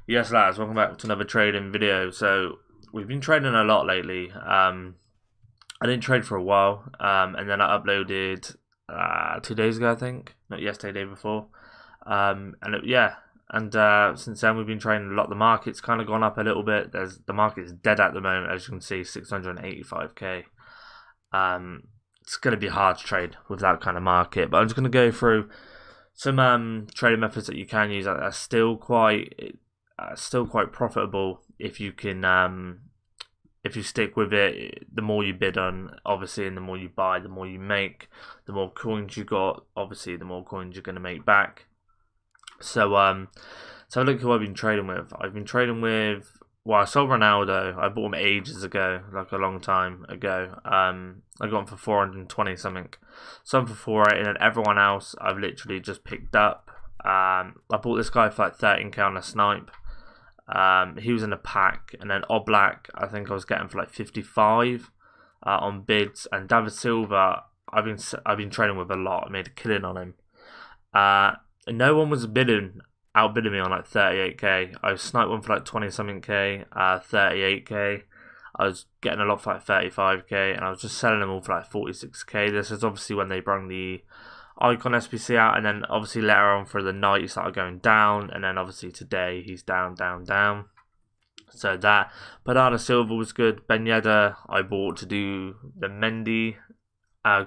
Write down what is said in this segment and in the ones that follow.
Yes, lads, welcome back to another trading video. So we've been trading a lot lately. I didn't trade for a while, and then I uploaded 2 days ago, I think, not yesterday, day before. Since then we've been trading a lot. The market's kind of gone up a little bit. The market's dead at the moment, as you can see, 685k. It's going to be hard to trade with that kind of market, but I'm just going to go through some trading methods that you can use that are still quite profitable if you can if you stick with it. The more you bid on, obviously, and the more you buy, the more you make. The more coins you got, obviously, the more coins you're going to make back. So look who I've been trading with. I've been trading with. Well, I sold Ronaldo. I bought him ages ago, like a long time ago. I got him for 420 something. Some for 480, and everyone else I've literally just picked up. I bought this guy for like 13k on a snipe. He was in a pack, and then Oblak, I think I was getting for like 55 on bids, and David Silva, I've been trading with a lot. I made a killing on him. And no one was outbidding me on like 38k. I sniped one for like 20 something k, 38k. I was getting a lot for like 35k, and I was just selling them all for like 46k. This is obviously when they brought the Icon SPC out, and then obviously later on for the night he started going down, and then obviously today he's down. So that Bernardo Silva was good. Ben Yedder I bought to do the Mendy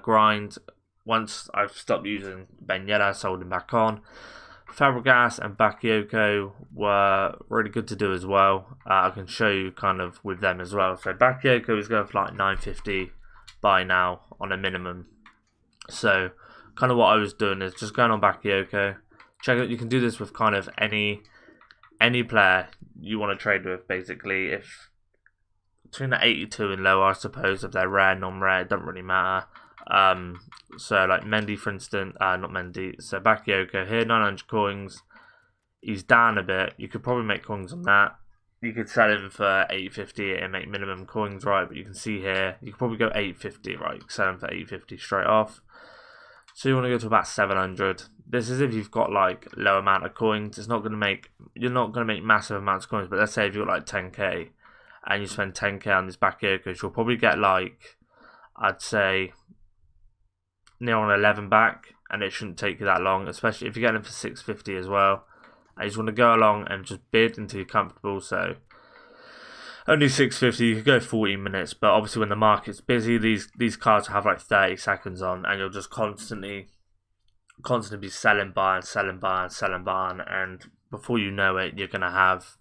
grind. Once I've stopped using Ben Yedder, I sold him back on. Fabregas and Bakayoko were really good to do as well. I can show you kind of with them as well. So Bakayoko is going for like 950 by now on a minimum. So kind of what I was doing is just going on Bakayoko. Check out, you can do this with kind of any player you want to trade with, basically. If between the 82 and lower, I suppose, if they're rare, non-rare, it doesn't really matter. So like Mendy, for instance, not Mendy, so Bakayoko here, 900 coins. He's down a bit. You could probably make coins on that. You could sell him for 850 and make minimum coins, right? But you can see here, you could probably go 850, right? You can sell him for 850 straight off. So you want to go to about 700. This is if you've got like low amount of coins. You're not going to make massive amounts of coins. But let's say if you've got like 10k and you spend 10k on this Bakayoko, you'll probably get like, I'd say, near on 11 back, and it shouldn't take you that long, especially if you're getting them for 650 as well. And you just want to go along and just bid until you're comfortable. So only 650, you could go 14 minutes, but obviously when the market's busy, these cards have like 30 seconds on, and you'll just constantly be selling, buying, and before you know it, you're gonna have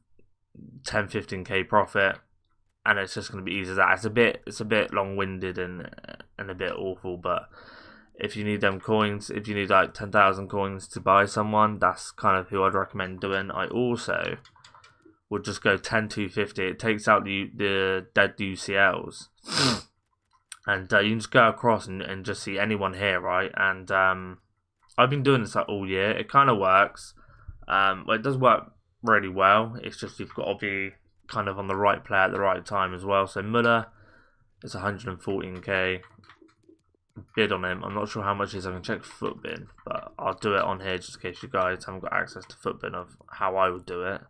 10-15k profit, and it's just gonna be easy as that. It's a bit long-winded and a bit awful, but if you need them coins, if you need like 10,000 coins to buy someone, that's kind of who I'd recommend doing. I also would just go 10-250. It takes out the dead UCLs. And you can just go across and just see anyone here, right? And I've been doing this like all year. It kind of works. Well, it does work really well. It's just you've got to be kind of on the right player at the right time as well. So Muller is 114k. Bid on him. I'm not sure how much it is. I can check Footbin, but I'll do it on here just in case you guys haven't got access to Footbin of how I would do it.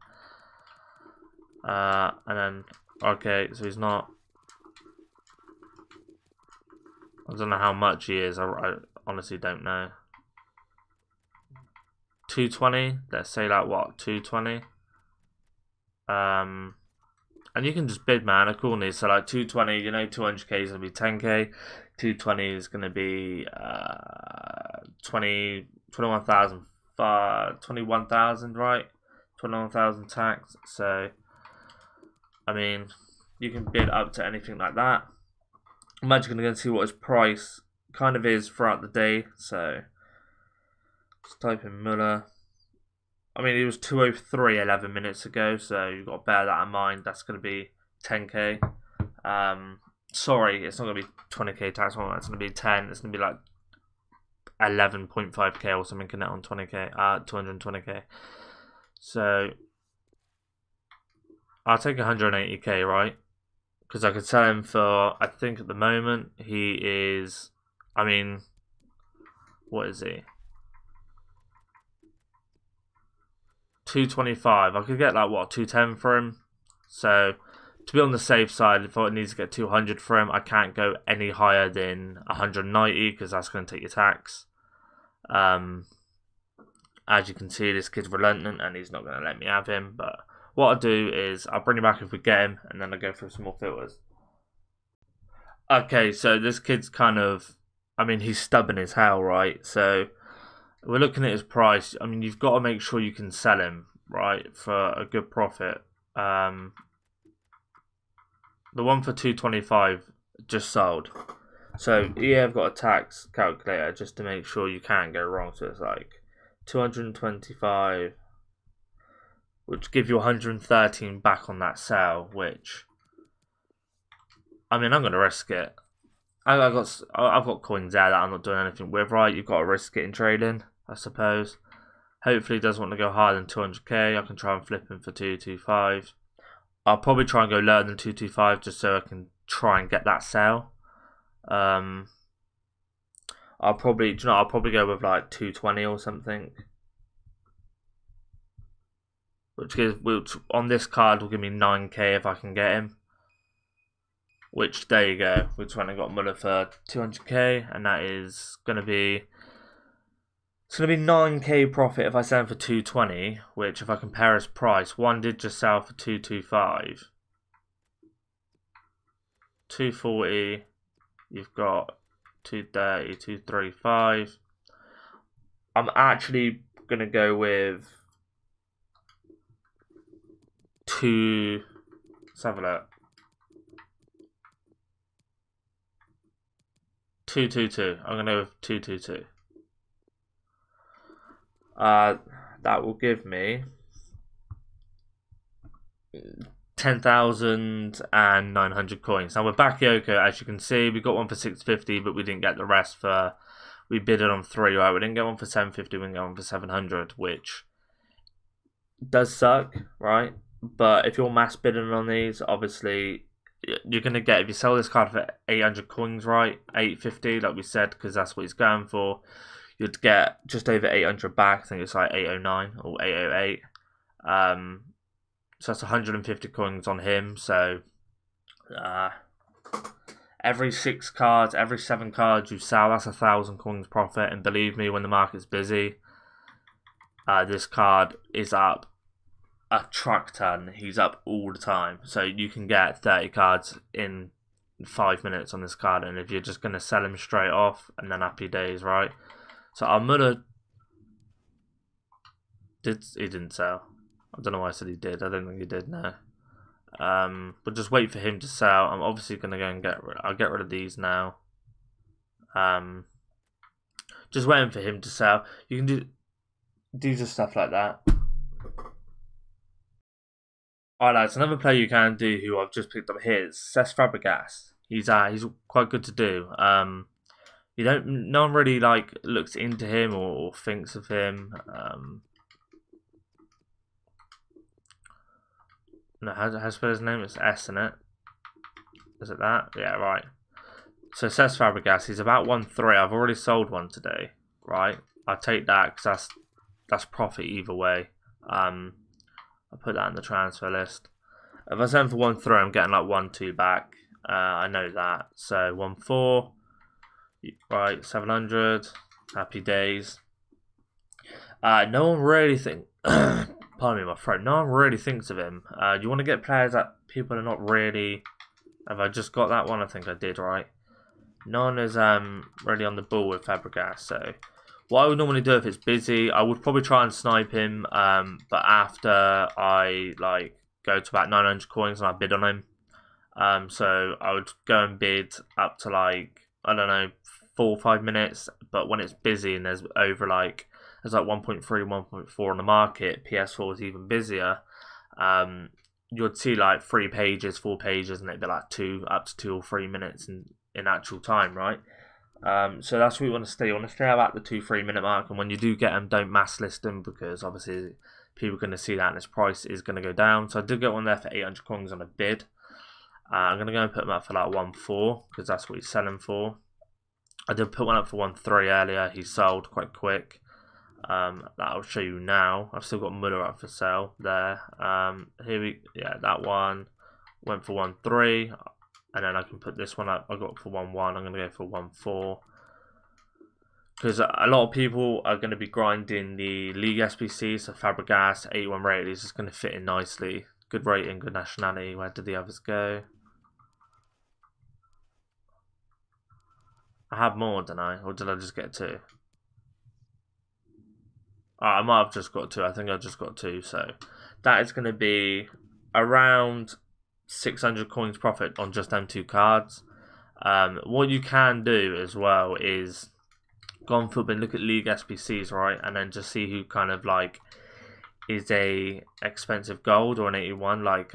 And then, okay, so he's not. I don't know how much he is. I honestly don't know. 220. Let's say like what? 220. And you can just bid, man, accordingly. So like 220, 200k is gonna be 10k. 220 is gonna be 21,000, right? 21,000 tax. So I mean, you can bid up to anything like that. I'm actually gonna go and see what his price kind of is throughout the day. So let's type in Muller. I mean, it was 203 11 minutes ago, so you've got to bear that in mind. That's going to be 10k. Sorry, it's not going to be 20k tax on that. It's going to be 10. It's going to be like 11.5k or something in it on 20k, 220k. So I'll take 180k, right? Because I could sell him for, I think at the moment, he is, I mean, what is he? 225. I could get like what 210 for him. So to be on the safe side, if I need to get 200 for him, I can't go any higher than 190 because that's going to take your tax. As you can see, this kid's relenting and he's not going to let me have him. But what I'll do is I'll bring him back if we get him, and then I'll go through some more filters. Okay, so this kid's kind of, I mean, he's stubborn as hell, right? So we're looking at his price. I mean, you've got to make sure you can sell him, right, for a good profit. The one for 225 just sold. So yeah, I've got a tax calculator just to make sure you can't go wrong. So it's like 225, which give you 113 back on that sale. Which, I mean, I'm gonna risk it. I've got coins there that I'm not doing anything with. Right, you've got to risk it in trading, I suppose. Hopefully, he doesn't want to go higher than 200k. I can try and flip him for 225. I'll probably try and go lower than 225 just so I can try and get that sale. I'll probably go with like 220 or something, which on this card will give me 9k if I can get him. Which, there you go. Which one I got Muller for 200k, and that is gonna be 9k profit if I sell him for 220. Which, if I compare his price, one did just sell for 225, 240. You've got 230, 235. I'm actually gonna go with let's have a look. 222. I'm gonna go with 222. That will give me 10,900 coins. Now with Bakayoko, as you can see, we got one for 650, but we didn't get the rest for. We bid it on 3, right? We didn't get one for 750. We didn't get one for 700, which does suck, right? But if you're mass bidding on these, obviously you're gonna get, if you sell this card for 800 coins, right? 850, like we said, because that's what he's going for. You'd get just over 800 back. I think it's like 809 or 808. So that's 150 coins on him. So every 6 cards, every 7 cards you sell, that's 1,000 coins profit. And believe me, when the market's busy, this card is up a truck ton. He's up all the time. So you can get 30 cards in 5 minutes on this card. And if you're just going to sell him straight off, and then happy days, right? So our Muller he didn't sell. I don't know why I said he did. I don't think he did, no. But just wait for him to sell. I'm obviously going to go and I'll get rid of these now. Just waiting for him to sell. You can do just stuff like that. Alright lads, another player you can do who I've just picked up here is Cesc Fabregas. He's quite good to do. No one really like looks into him or thinks of him. No, how to spell his name? It's S in it. Is it that? Yeah, right. So Cesc Fabregas, he's about 1.3. I've already sold one today, right? I'll take that because that's profit either way. I'll put that in the transfer list. If I send for 1.3, I'm getting like 1.2 back. I know that. So 1.4, right? 700. Happy days. No one really pardon me, my friend. No one really thinks of him. You want to get players that people are not really. Have I just got that one? I think I did, right? No one is really on the ball with Fabregas. So what I would normally do if it's busy, I would probably try and snipe him. But after I go to about 900 coins and I bid on him. So I would go and bid up to I don't know, 4 or 5 minutes. But when it's busy and there's over there's 1.3, 1.4 on the market, PS4 is even busier. You'd see 3 pages, 4 pages, and it'd be up to 2 or 3 minutes in actual time, right? So that's what we want to stay. You want to stay about the 2-3 minute mark, and when you do get them, don't mass list them because obviously people are going to see that and its price is going to go down. So I did get one there for 800 coins on a bid. I'm going to go and put them up for 1.4 because that's what he's selling for. I did put one up for 1.3 earlier. He sold quite quick. that I'll show you now. I've still got Muller up for sale there. That one went for 1.3, and then I can put this one up. I got for 1.1. I'm gonna go for 1.4 because a lot of people are going to be grinding the League SBC. So Fabregas 81 rated is just going to fit in nicely. Good rating, good nationality. Where did the others go? I have more, don't I? Or did I just get 2? I might have just got 2. I think I just got 2. So that is going to be around 600 coins profit on just them 2 cards. What you can do as well is go on Football and look at League SBCs, right? And then just see who kind of like is a expensive gold or an 81. Like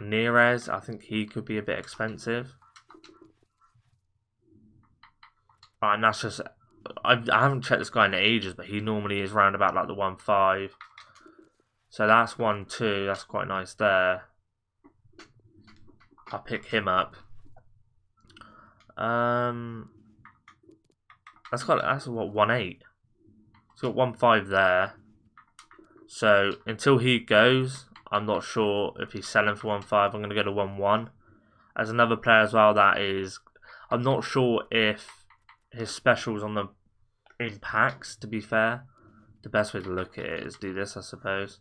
Neres, I think he could be a bit expensive. And that's just... I haven't checked this guy in ages, but he normally is around about like the 1.5. So that's 1.2. That's quite nice there. I'll pick him up. That's what 1.8. It's got 1.5 there. So until he goes, I'm not sure if he's selling for 1.5. I'm going to go to 1.1. As another player as well, that is... I'm not sure if his specials on the in packs, to be fair. The best way to look at it is do this, I suppose.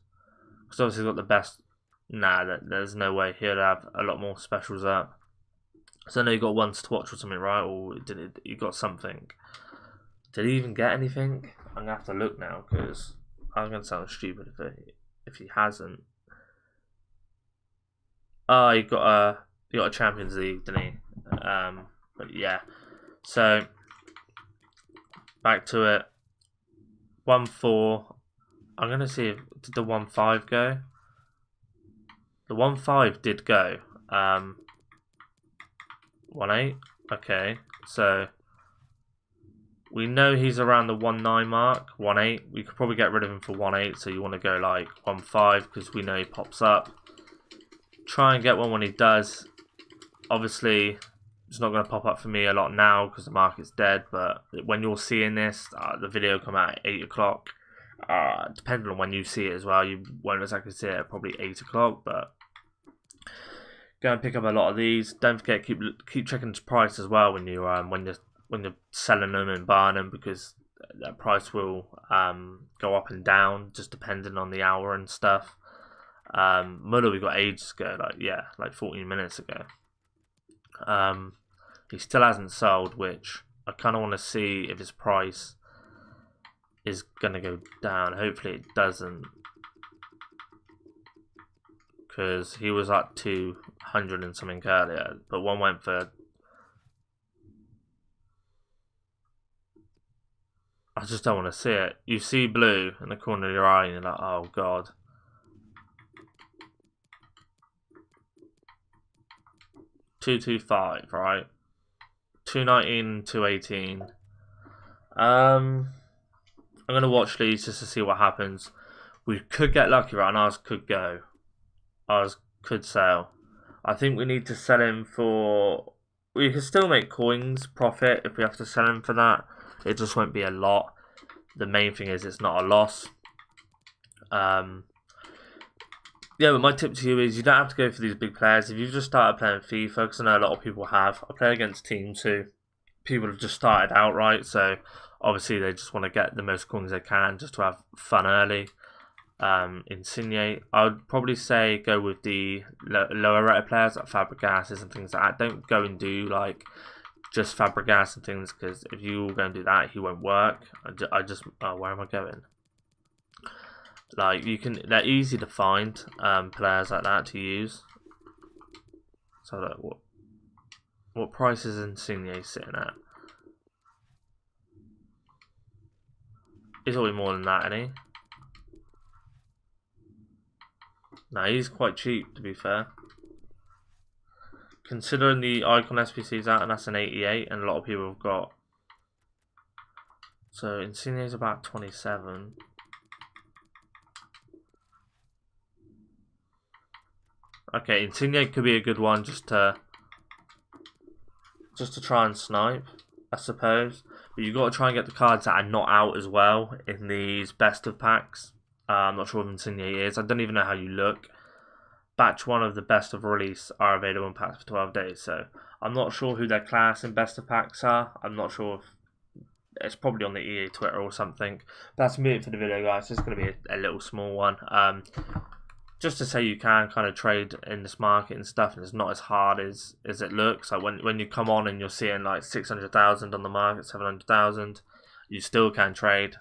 Because obviously he's got the best... Nah, there's no way he'll have a lot more specials up. So I know you got once to watch or something, right? Or did he got something? Did he even get anything? I'm going to have to look now, because I'm going to sound stupid if he hasn't. Oh, he got a Champions League, didn't he? But yeah. So back to it. 1.4. I'm gonna see if did the 1.5 go. The 1.5 did go. 1.8. Okay, so we know he's around the 1.9 mark. 1.8. We could probably get rid of him for 1.8. So you want to go like 1.5 because we know he pops up. Try and get one when he does. Obviously, it's not going to pop up for me a lot now because the market's dead. But when you're seeing this, the video will come out at 8 o'clock. Depending on when you see it as well, you won't exactly see it at probably 8 o'clock. But go and pick up a lot of these. Don't forget keep checking the price as well when you're selling them and buying them, because that price will go up and down just depending on the hour and stuff. Muller we got ages ago, like 14 minutes ago. He still hasn't sold, which I kind of want to see if his price is gonna go down. Hopefully it doesn't, because he was at 200 and something earlier, but one went for... I just don't want to see it. You see blue in the corner of your eye and you're like, oh god. $225, right? 219, 218. I'm gonna watch these just to see what happens. We could get lucky, right? And ours could go. Ours could sell. I think we need to sell him for... We can still make coins profit if we have to sell him for that. It just won't be a lot. The main thing is it's not a loss. Yeah, but my tip to you is you don't have to go for these big players. If you've just started playing FIFA, because I know a lot of people have. I play against teams who people have just started out, right? So obviously they just want to get the most coins they can just to have fun early. Insigne, I would probably say go with the lower rated players like Fabregas and things like that. Don't go and do like just Fabregas and things, because if you all go and do that, he won't work. Where am I going? Like they're easy to find players like that to use. So like, what price is Insigne sitting at? He's probably more than that, isn't he? No, he's quite cheap, to be fair. Considering the Icon SPC's out, and that's an 88, and a lot of people have got. So Insigne is about 27. Okay, Insigne could be a good one just to try and snipe, I suppose. But you've got to try and get the cards that are not out as well in these best of packs. I'm not sure what Insigne is. I don't even know how you look. Batch 1 of the best of release are available in packs for 12 days. So I'm not sure who their class in best of packs are. I'm not sure if it's probably on the EA Twitter or something. But that's me for the video, guys. It's going to be a little small one. Just to say you can kind of trade in this market and stuff, and it's not as hard as it looks. Like when you come on and you're seeing like 600,000 on the market, 700,000, you still can trade.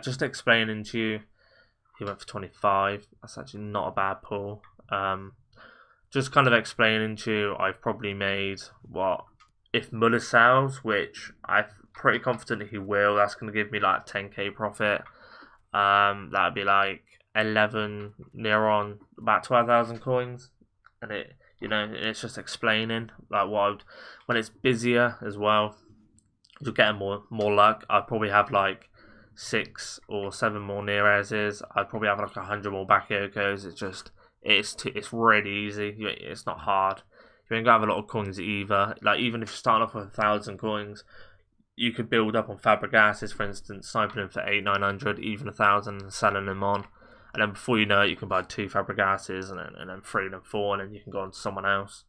Just explaining to you, he went for 25. That's actually not a bad pull. Just kind of explaining to you, I've probably made what, if Muller sells, which I'm pretty confident he will, that's going to give me like 10k profit. That'd be like 11 near on about 12,000 coins, and it's just explaining like when it's busier as well, you're getting more luck. I'd probably have like 6 or 7 more near airs. I'd probably have like 100 more Bakayokos. It's really easy. It's not hard. You ain't gonna have a lot of coins either. Like even if you're starting off with 1,000 coins, you could build up on Fabregases, for instance, sniping them for 800-900, even 1,000, and selling them on. And then before you know it, you can buy 2 Fabregases and then 3 and then 4, and then you can go on to someone else.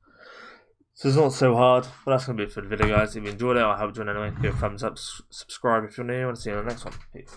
So it's not so hard. But that's going to be it for the video, guys. If you enjoyed it, I hope you enjoyed it anyway. Give it a thumbs up, subscribe if you're new, and see you in the next one. Peace.